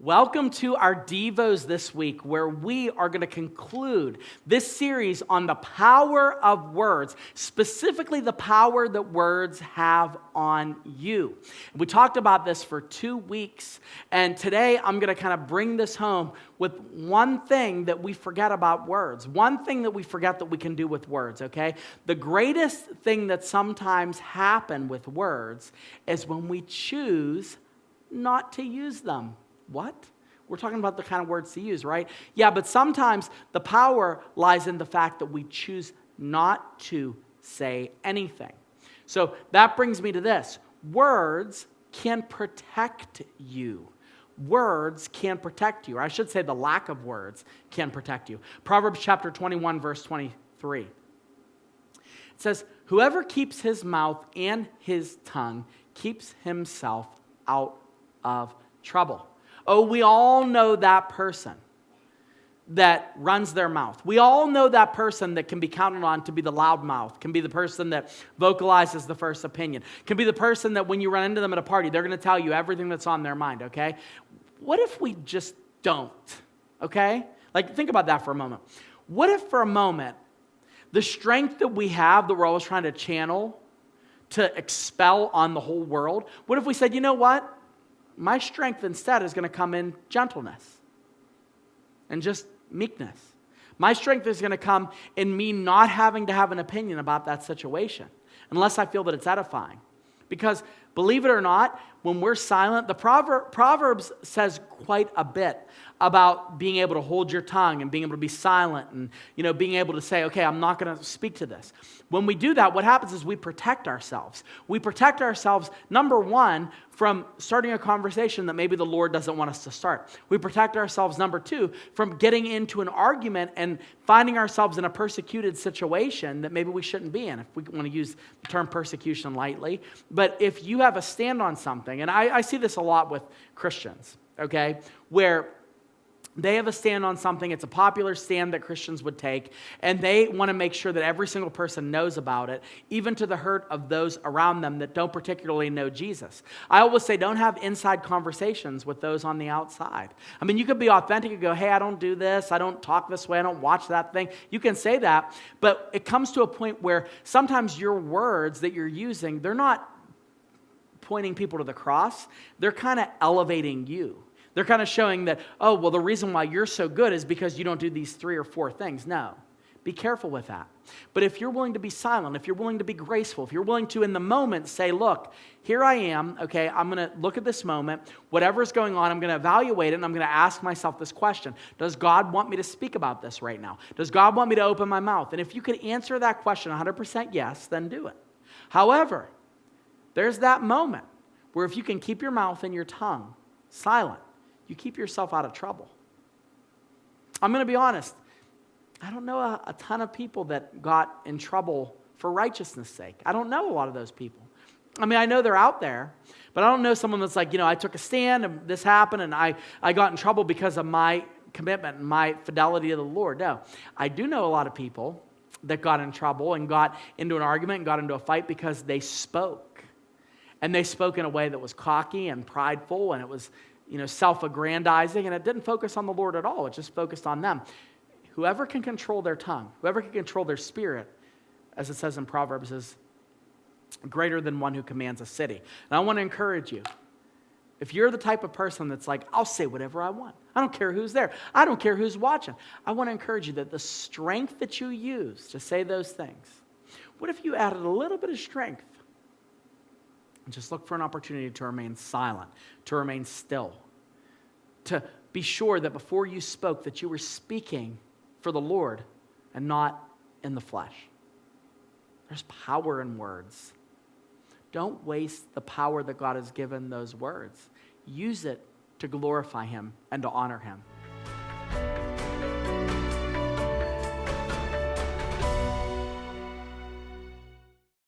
Welcome to our Devos this week, where we are going to conclude this series on the power of words, specifically the power that words have on you. We talked about this for 2 weeks, and today I'm going to kind of bring this home with one thing that we forget about words, one thing that we forget that we can do with words, okay? The greatest thing that sometimes happens with words is when we choose not to use them. What? We're talking about the kind of words to use, right? Yeah, but sometimes the power lies in the fact that we choose not to say anything. So that brings me to this. Words can protect you. Words can protect you. Or I should say the lack of words can protect you. Proverbs chapter 21, verse 23. It says, "Whoever keeps his mouth and his tongue keeps himself out of trouble." Oh, we all know that person that runs their mouth. We all know that person that can be counted on to be the loud mouth, can be the person that vocalizes the first opinion, can be the person that when you run into them at a party, they're going to tell you everything that's on their mind, okay? What if we just don't, okay? Like, think about that for a moment. What if for a moment, the strength that we have that we're always trying to channel to expel on the whole world, what if we said, you know what? My strength instead is going to come in gentleness and just meekness. My strength is going to come in me not having to have an opinion about that situation unless I feel that it's edifying. Because believe it or not, when we're silent, the Proverbs says quite a bit about being able to hold your tongue and being able to be silent and, being able to say, okay, I'm not going to speak to this. When we do that, what happens is we protect ourselves. We protect ourselves, number one, from starting a conversation that maybe the Lord doesn't want us to start. We protect ourselves, number two, from getting into an argument and finding ourselves in a persecuted situation that maybe we shouldn't be in, if we want to use the term persecution lightly. But if you have a stand on something, and I see this a lot with Christians, okay, where they have a stand on something, it's a popular stand that Christians would take, and they want to make sure that every single person knows about it, even to the hurt of those around them that don't particularly know Jesus. I always say don't have inside conversations with those on the outside. I mean, you could be authentic and go, hey, I don't do this, I don't talk this way, I don't watch that thing. You can say that, but it comes to a point where sometimes your words that you're using, they're not pointing people to the cross, they're kind of elevating you. They're kind of showing that, oh, well, the reason why you're so good is because you don't do these 3 or 4 things. No, be careful with that. But if you're willing to be silent, if you're willing to be graceful, if you're willing to in the moment say, look, here I am, okay, I'm going to look at this moment, whatever's going on, I'm going to evaluate it, and I'm going to ask myself this question. Does God want me to speak about this right now? Does God want me to open my mouth? And if you could answer that question 100% yes, then do it. However, there's that moment where if you can keep your mouth and your tongue silent, you keep yourself out of trouble. I'm going to be honest. I don't know a ton of people that got in trouble for righteousness' sake. I don't know a lot of those people. I mean, I know they're out there, but I don't know someone that's like, I took a stand and this happened and I got in trouble because of my commitment and my fidelity to the Lord. No, I do know a lot of people that got in trouble and got into an argument and got into a fight because they spoke. And they spoke in a way that was cocky and prideful, and it was self-aggrandizing, and it didn't focus on the Lord at all. It just focused on them. Whoever can control their tongue, whoever can control their spirit, as it says in Proverbs, is greater than one who commands a city. And I want to encourage you, if you're the type of person that's like, I'll say whatever I want. I don't care who's there. I don't care who's watching. I want to encourage you that the strength that you use to say those things, what if you added a little bit of strength? And just look for an opportunity to remain silent, to remain still, to be sure that before you spoke that you were speaking for the Lord and not in the flesh. There's power in words. Don't waste the power that God has given those words. Use it to glorify Him and to honor Him.